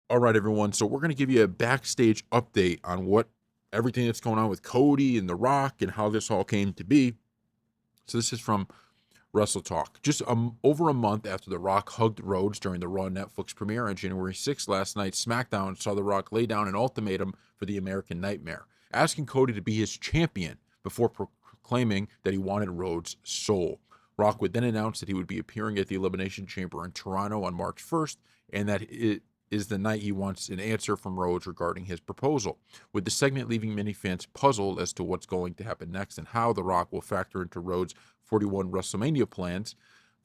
All right, everyone. So we're going to give you a backstage update on what everything that's going on with Cody and The Rock and how this all came to be. So this is from Wrestle Talk. Just over a month after The Rock hugged Rhodes during the Raw Netflix premiere on January 6th last night, SmackDown saw The Rock lay down an ultimatum for the American Nightmare, asking Cody to be his champion before proclaiming that he wanted Rhodes' soul. Rock would then announce that he would be appearing at the Elimination Chamber in Toronto on March 1st, and that it is the night he wants an answer from Rhodes regarding his proposal, with the segment leaving many fans puzzled as to what's going to happen next and how The Rock will factor into Rhodes' 41 WrestleMania plans.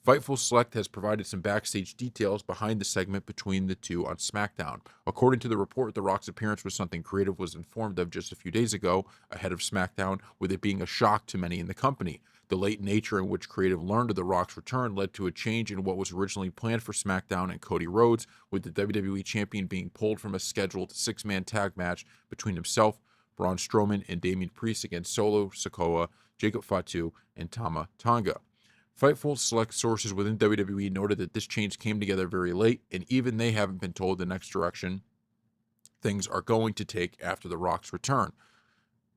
Fightful Select has provided some backstage details behind the segment between the two on SmackDown. According to the report, The Rock's appearance was something Creative was informed of just a few days ago, ahead of SmackDown, with it being a shock to many in the company. The late nature in which Creative learned of The Rock's return led to a change in what was originally planned for SmackDown and Cody Rhodes, with the WWE Champion being pulled from a scheduled six-man tag match between himself, Braun Strowman, and Damian Priest against Solo Sikoa, Jacob Fatu, and Tama Tonga. Fightful Select sources within WWE noted that this change came together very late, and even they haven't been told the next direction things are going to take after The Rock's return.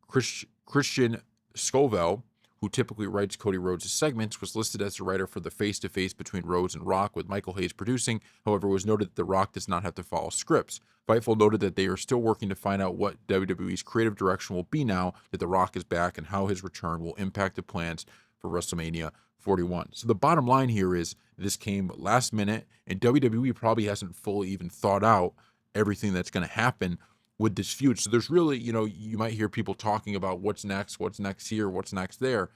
Christian Scovell, who typically writes Cody Rhodes' segments, was listed as the writer for the face-to-face between Rhodes and Rock, with Michael Hayes producing. However, it was noted that The Rock does not have to follow scripts. Fightful noted that they are still working to find out what WWE's creative direction will be now that The Rock is back and how his return will impact the plans for WrestleMania 41. So the bottom line here is this came last minute, and WWE probably hasn't fully even thought out everything that's going to happen with this feud. So there's really, you might hear people talking about what's next here, what's next there.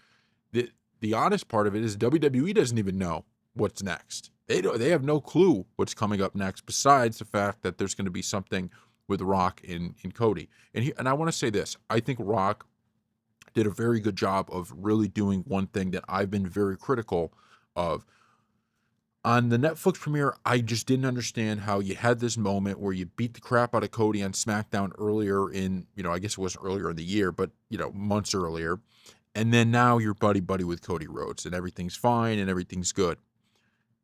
The honest part of it is WWE doesn't even know what's next. They have no clue what's coming up next, besides the fact that there's going to be something with Rock and Cody. And I want to say this: I think Rock did a very good job of really doing one thing that I've been very critical of. On the Netflix premiere, I just didn't understand how you had this moment where you beat the crap out of Cody on SmackDown earlier in, I guess it was earlier in the year, but, months earlier. And then now you're buddy buddy with Cody Rhodes and everything's fine and everything's good.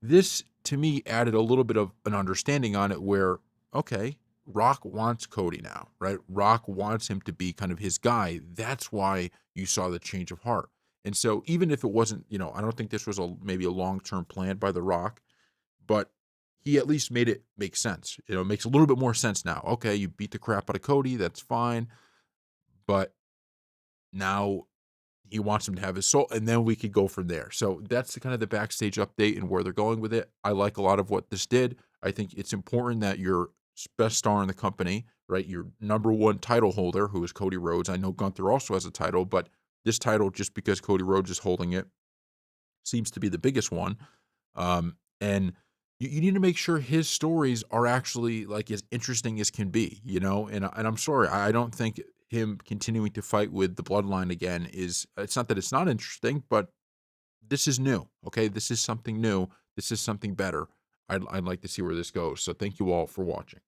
This, to me, added a little bit of an understanding on it where, okay, Rock wants Cody now, right? Rock wants him to be kind of his guy. That's why you saw the change of heart. And so even if it wasn't, I don't think this was maybe a long-term plan by The Rock, but he at least made it make sense. It makes a little bit more sense now. Okay, you beat the crap out of Cody, that's fine, but now he wants him to have his soul, and then we could go from there. So that's the kind of the backstage update and where they're going with it. I like a lot of what this did. I think it's important that your best star in the company, right, your number one title holder, who is Cody Rhodes. I know Gunther also has a title, but this title, just because Cody Rhodes is holding it, seems to be the biggest one. And you need to make sure his stories are actually like as interesting as can be, And I'm sorry, I don't think him continuing to fight with the bloodline again is. It's not that it's not interesting, but this is new. Okay, this is something new. This is something better. I'd like to see where this goes. So thank you all for watching.